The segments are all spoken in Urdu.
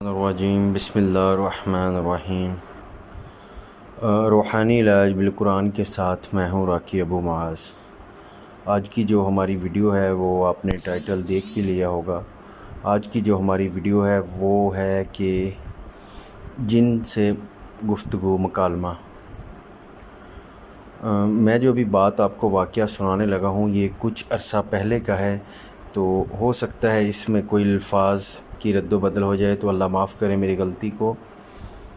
الرجیم بسم اللہ الرحمن الرحیم۔ روحانی علاج بالقرآن کے ساتھ میں ہوں راکی ابو معاذ۔ آج کی جو ہماری ویڈیو ہے وہ آپ نے ٹائٹل دیکھ بھی لیا ہوگا۔ آج کی جو ہماری ویڈیو ہے وہ ہے کہ جن سے گفتگو مکالمہ۔ میں جو بھی بات آپ کو واقعہ سنانے لگا ہوں یہ کچھ عرصہ پہلے کا ہے، تو ہو سکتا ہے اس میں کوئی الفاظ کی رد و بدل ہو جائے تو اللہ معاف کرے میری غلطی کو،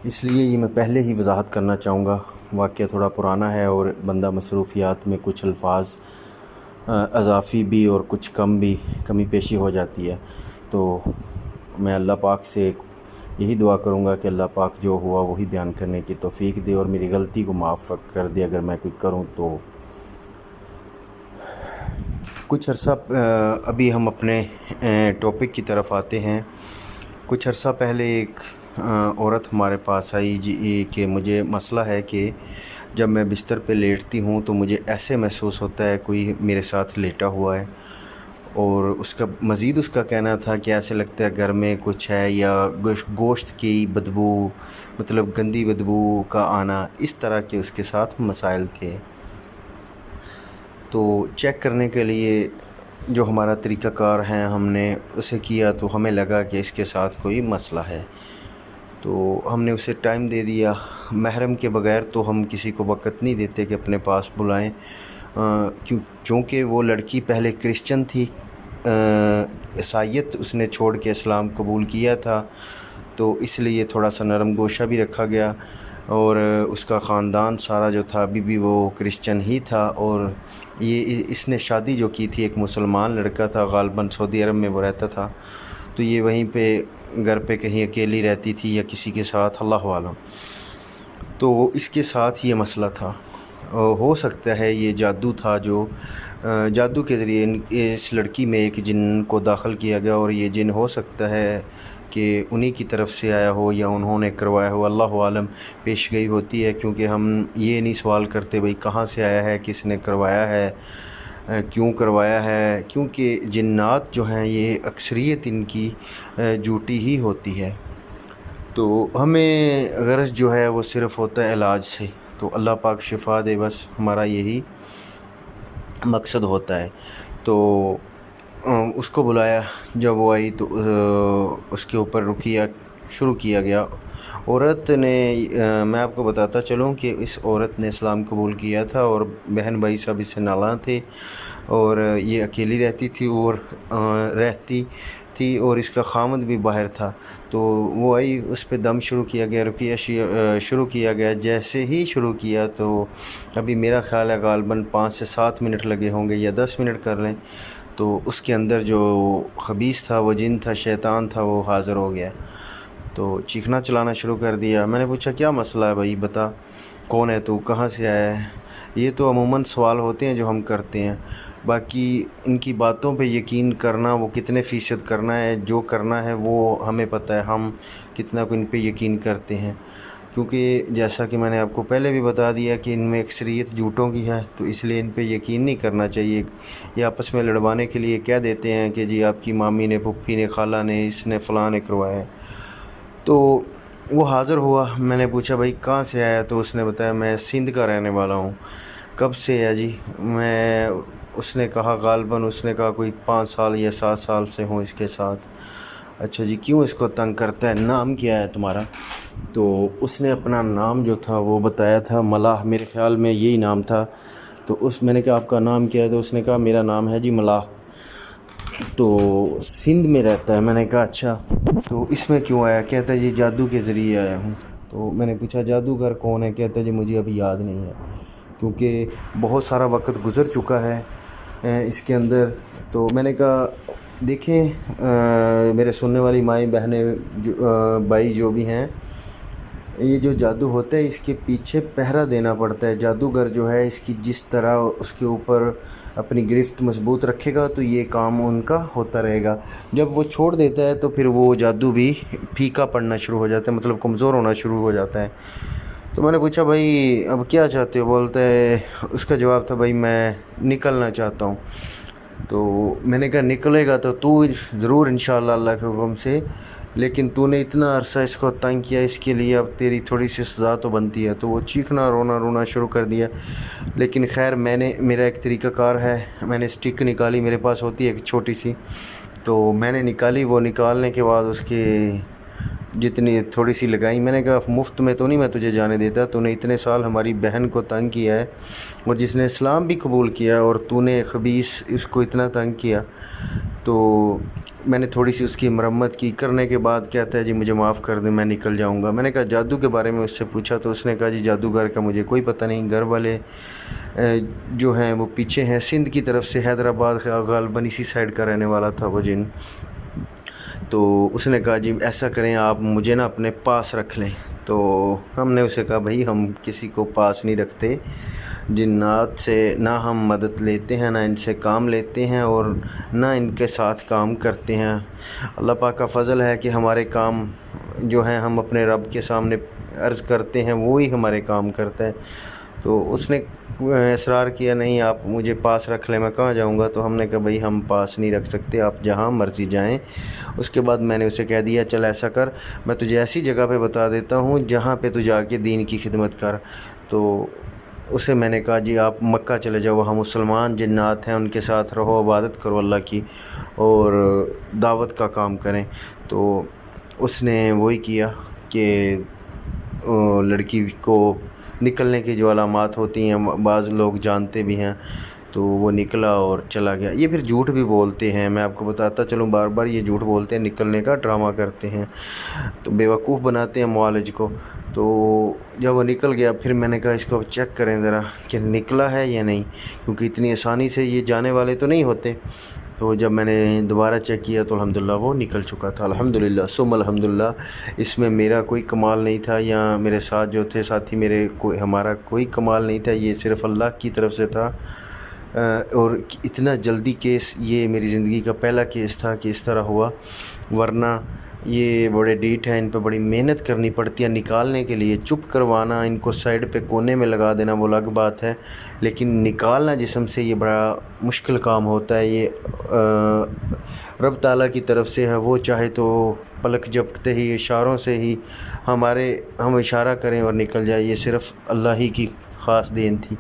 اس لیے یہ میں پہلے ہی وضاحت کرنا چاہوں گا۔ واقعہ تھوڑا پرانا ہے اور بندہ مصروفیات میں کچھ الفاظ اضافی بھی اور کچھ کمی پیشی ہو جاتی ہے، تو میں اللہ پاک سے یہی دعا کروں گا کہ اللہ پاک جو ہوا وہی بیان کرنے کی توفیق دے اور میری غلطی کو معاف کر دے اگر میں کوئی کروں تو۔ کچھ عرصہ ابھی ہم اپنے ٹاپک کی طرف آتے ہیں۔ کچھ عرصہ پہلے ایک عورت ہمارے پاس آئی جی کہ مجھے مسئلہ ہے کہ جب میں بستر پہ لیٹتی ہوں تو مجھے ایسے محسوس ہوتا ہے کوئی میرے ساتھ لیٹا ہوا ہے، اور اس کا کہنا تھا کہ ایسے لگتا ہے گھر میں کچھ ہے یا گوشت کی بدبو، مطلب گندی بدبو کا آنا، اس طرح کے اس کے ساتھ مسائل تھے۔ تو چیک کرنے کے لیے جو ہمارا طریقہ کار ہے ہم نے اسے کیا تو ہمیں لگا کہ اس کے ساتھ کوئی مسئلہ ہے، تو ہم نے اسے ٹائم دے دیا۔ محرم کے بغیر تو ہم کسی کو وقت نہیں دیتے کہ اپنے پاس بلائیں، چونکہ وہ لڑکی پہلے کرسچن تھی، عیسائیت اس نے چھوڑ کے اسلام قبول کیا تھا، تو اس لیے تھوڑا سا نرم گوشہ بھی رکھا گیا، اور اس کا خاندان سارا جو تھا ابھی بھی وہ کرسچن ہی تھا، اور اس نے شادی جو کی تھی ایک مسلمان لڑکا تھا، غالباً سعودی عرب میں وہ رہتا تھا، تو یہ وہیں پہ گھر پہ کہیں اکیلی رہتی تھی یا کسی کے ساتھ، اللہ عالم۔ تو اس کے ساتھ یہ مسئلہ تھا، ہو سکتا ہے یہ جادو تھا، جو جادو کے ذریعے اس لڑکی میں ایک جن کو داخل کیا گیا، اور یہ جن ہو سکتا ہے کہ انہی کی طرف سے آیا ہو یا انہوں نے کروایا ہو، اللہ عالم۔ پیش گئی ہوتی ہے، کیونکہ ہم یہ نہیں سوال کرتے بھئی کہاں سے آیا ہے، کس نے کروایا ہے، کیوں کروایا ہے، کیونکہ جنات جو ہیں یہ اکثریت ان کی جھوٹی ہی ہوتی ہے، تو ہمیں غرض جو ہے وہ صرف ہوتا ہے علاج سے، تو اللہ پاک شفا دے، بس ہمارا یہی مقصد ہوتا ہے۔ تو اس کو بلایا، جب وہ آئی تو اس کے اوپر رقیہ شروع کیا گیا۔ عورت نے، میں آپ کو بتاتا چلوں کہ اس عورت نے اسلام قبول کیا تھا، اور بہن بھائی سب اس سے نالاں تھے، اور یہ اکیلی رہتی تھی اور اس کا خامد بھی باہر تھا، تو وہ آئی، اس پہ دم شروع کیا گیا، رقیہ شروع کیا گیا۔ جیسے ہی شروع کیا تو ابھی میرا خیال ہے غالباً 5 سے 7 منٹ لگے ہوں گے یا 10 منٹ کر لیں، تو اس کے اندر جو خبیث تھا، وہ جن تھا، شیطان تھا، وہ حاضر ہو گیا، تو چیخنا چلانا شروع کر دیا۔ میں نے پوچھا کیا مسئلہ ہے بھائی، بتا کون ہے تو، کہاں سے آیا ہے؟ یہ تو عموماً سوال ہوتے ہیں جو ہم کرتے ہیں، باقی ان کی باتوں پہ یقین کرنا وہ کتنے فیصد کرنا ہے، جو کرنا ہے وہ ہمیں پتہ ہے، ہم کتنا ان پہ یقین کرتے ہیں، کیونکہ جیسا کہ میں نے آپ کو پہلے بھی بتا دیا کہ ان میں اکثریت جھوٹوں کی ہے، تو اس لیے ان پہ یقین نہیں کرنا چاہیے۔ یہ آپس میں لڑوانے کے لیے کہہ دیتے ہیں کہ جی آپ کی مامی نے، پھپھی نے، خالہ نے، اس نے، فلاں نے کروایا ہے، تو وہ حاضر ہوا۔ میں نے پوچھا بھائی کہاں سے آیا، تو اس نے بتایا میں سندھ کا رہنے والا ہوں۔ کب سے ہے جی؟ اس نے کہا غالباً کوئی 5 سال یا 7 سال سے ہوں اس کے ساتھ۔ اچھا جی، کیوں اس کو تنگ کرتا ہے، نام کیا ہے تمہارا؟ تو اس نے اپنا نام جو تھا وہ بتایا تھا، ملاح، میرے خیال میں یہی نام تھا، تو میں نے کہا آپ کا نام کیا ہے، تو اس نے کہا میرا نام ہے جی ملاح، تو سندھ میں رہتا ہے۔ میں نے کہا اچھا، تو اس میں کیوں آیا؟ کہتا ہے جی جادو کے ذریعے آیا ہوں۔ تو میں نے پوچھا جادوگر کون ہے؟ کہتا ہے جی مجھے ابھی یاد نہیں ہے، کیونکہ بہت سارا وقت گزر چکا ہے اس کے اندر۔ تو میں نے کہا دیکھیں میرے سننے والی مائیں بہنیں، بھائی جو بھی ہیں، یہ جو جادو ہوتا ہے اس کے پیچھے پہرا دینا پڑتا ہے۔ جادوگر جو ہے اس کی جس طرح اس کے اوپر اپنی گرفت مضبوط رکھے گا تو یہ کام ان کا ہوتا رہے گا، جب وہ چھوڑ دیتا ہے تو پھر وہ جادو بھی پھیکا پڑنا شروع ہو جاتا ہے، مطلب کمزور ہونا شروع ہو جاتا ہے۔ تو میں نے پوچھا بھائی اب کیا چاہتے ہو؟ بولتا ہے، اس کا جواب تھا بھائی میں نکلنا چاہتا ہوں۔ تو میں نے کہا نکلے گا تو ضرور انشاءاللہ اللہ کے حکم سے لیکن تو نے اتنا عرصہ اس کو تنگ کیا، اس کے لیے اب تیری تھوڑی سی سزا تو بنتی ہے۔ تو وہ چیخنا رونا شروع کر دیا۔ لیکن خیر میرا ایک طریقہ کار ہے، میں نے اسٹک نکالی، میرے پاس ہوتی ہے ایک چھوٹی سی، تو میں نے نکالی۔ وہ نکالنے کے بعد اس کی جتنی تھوڑی سی لگائی، میں نے کہا مفت میں تو نہیں میں تجھے جانے دیتا، تو نے اتنے سال ہماری بہن کو تنگ کیا ہے، اور جس نے اسلام بھی قبول کیا، اور تو نے خبیث اس کو اتنا تنگ کیا۔ تو میں نے تھوڑی سی اس کی مرمت کی، کرنے کے بعد کہتا ہے جی مجھے معاف کر دیں، میں نکل جاؤں گا۔ میں نے کہا جادو کے بارے میں اس سے پوچھا، تو اس نے کہا جی جادوگر کا مجھے کوئی پتہ نہیں، گھر والے جو ہیں وہ پیچھے ہیں، سندھ کی طرف سے، حیدرآباد غالباً اسی سائڈ کا رہنے والا تھا وہ جن۔ تو اس نے کہا جی ایسا کریں آپ مجھے نا اپنے پاس رکھ لیں۔ تو ہم نے اسے کہا بھائی ہم کسی کو پاس نہیں رکھتے، جنات سے نہ ہم مدد لیتے ہیں، نہ ان سے کام لیتے ہیں، اور نہ ان کے ساتھ کام کرتے ہیں۔ اللہ پاک کا فضل ہے کہ ہمارے کام جو ہیں ہم اپنے رب کے سامنے عرض کرتے ہیں، وہی ہمارے کام کرتا ہے۔ تو اس نے اصرار کیا نہیں آپ مجھے پاس رکھ لیں، میں کہاں جاؤں گا؟ تو ہم نے کہا بھائی ہم پاس نہیں رکھ سکتے، آپ جہاں مرضی جائیں۔ اس کے بعد میں نے اسے کہہ دیا چل ایسا کر، میں تجھے ایسی جگہ پہ بتا دیتا ہوں جہاں پہ تو جا کے دین کی خدمت کر۔ تو اسے میں نے کہا جی آپ مکہ چلے جاؤ، وہاں مسلمان جنات ہیں، ان کے ساتھ رہو، عبادت کرو اللہ کی، اور دعوت کا کام کریں۔ تو اس نے وہی کیا کہ لڑکی کو نکلنے کی جو علامات ہوتی ہیں بعض لوگ جانتے بھی ہیں، تو وہ نکلا اور چلا گیا۔ یہ پھر جھوٹ بھی بولتے ہیں، میں آپ کو بتاتا چلوں بار بار، یہ جھوٹ بولتے ہیں، نکلنے کا ڈرامہ کرتے ہیں، تو بیوقوف بناتے ہیں معالج کو۔ تو جب وہ نکل گیا پھر میں نے کہا اس کو چیک کریں ذرا کہ نکلا ہے یا نہیں، کیونکہ اتنی آسانی سے یہ جانے والے تو نہیں ہوتے۔ تو جب میں نے دوبارہ چیک کیا تو الحمدللہ وہ نکل چکا تھا، الحمدللہ ثم الحمدللہ۔ اس میں میرا کوئی کمال نہیں تھا، یا میرے ساتھ جو تھے ساتھی ہمارا کوئی کمال نہیں تھا، یہ صرف اللہ کی طرف سے تھا۔ اور اتنا جلدی کیس، یہ میری زندگی کا پہلا کیس تھا کہ اس طرح ہوا، ورنہ یہ بڑے ڈیٹ ہیں، ان پہ بڑی محنت کرنی پڑتی ہے نکالنے کے لیے۔ چپ کروانا، ان کو سائڈ پہ کونے میں لگا دینا وہ الگ بات ہے، لیکن نکالنا جسم سے یہ بڑا مشکل کام ہوتا ہے۔ یہ رب تعالیٰ کی طرف سے ہے، وہ چاہے تو پلک جھپکتے ہی اشاروں سے ہی ہم اشارہ کریں اور نکل جائے، یہ صرف اللہ ہی کی خاص دین تھی۔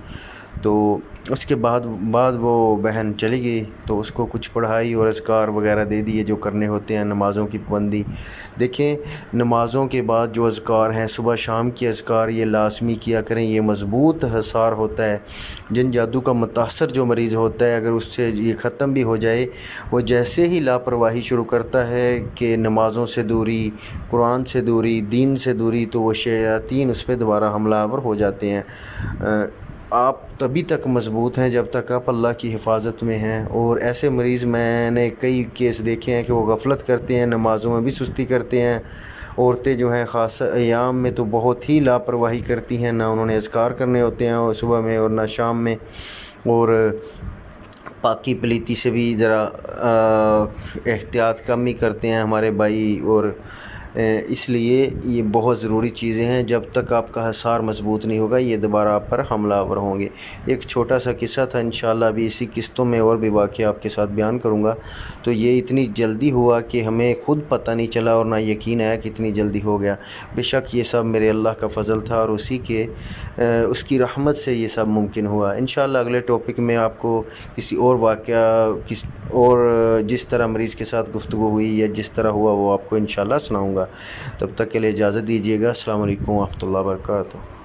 تو اس کے بعد وہ بہن چلی گئی، تو اس کو کچھ پڑھائی اور اذکار وغیرہ دے دیے جو کرنے ہوتے ہیں، نمازوں کی پابندی۔ دیکھیں نمازوں کے بعد جو اذکار ہیں، صبح شام کے اذکار، یہ لازمی کیا کریں، یہ مضبوط حصار ہوتا ہے۔ جن جادو کا متاثر جو مریض ہوتا ہے، اگر اس سے یہ ختم بھی ہو جائے، وہ جیسے ہی لاپرواہی شروع کرتا ہے کہ نمازوں سے دوری، قرآن سے دوری، دین سے دوری، تو وہ شیاطین اس پہ دوبارہ حملہ آور ہو جاتے ہیں۔ آپ تبھی تک مضبوط ہیں جب تک آپ اللہ کی حفاظت میں ہیں۔ اور ایسے مریض میں نے کئی کیس دیکھے ہیں کہ وہ غفلت کرتے ہیں، نمازوں میں بھی سستی کرتے ہیں۔ عورتیں جو ہیں خاص ایام میں تو بہت ہی لاپرواہی کرتی ہیں، نہ انہوں نے اذکار کرنے ہوتے ہیں اور صبح میں اور نہ شام میں، اور پاکی پلیتی سے بھی ذرا احتیاط کم ہی کرتے ہیں ہمارے بھائی۔ اور اس لیے یہ بہت ضروری چیزیں ہیں، جب تک آپ کا حصار مضبوط نہیں ہوگا یہ دوبارہ آپ پر حملہ آور ہوں گے۔ ایک چھوٹا سا قصہ تھا، انشاءاللہ ابھی اسی قسطوں میں اور بھی واقعہ آپ کے ساتھ بیان کروں گا۔ تو یہ اتنی جلدی ہوا کہ ہمیں خود پتہ نہیں چلا، اور نہ یقین آیا کہ اتنی جلدی ہو گیا۔ بے شک یہ سب میرے اللہ کا فضل تھا، اور اس کی رحمت سے یہ سب ممکن ہوا۔ انشاءاللہ اگلے ٹاپک میں آپ کو کسی اور واقعہ اور جس طرح مریض کے ساتھ گفتگو ہوئی یا جس طرح ہوا وہ آپ کو انشاءاللہ سناؤں گا۔ تب تک کے لیے اجازت دیجیے گا۔ السلام علیکم ورحمۃ اللہ وبرکاتہ۔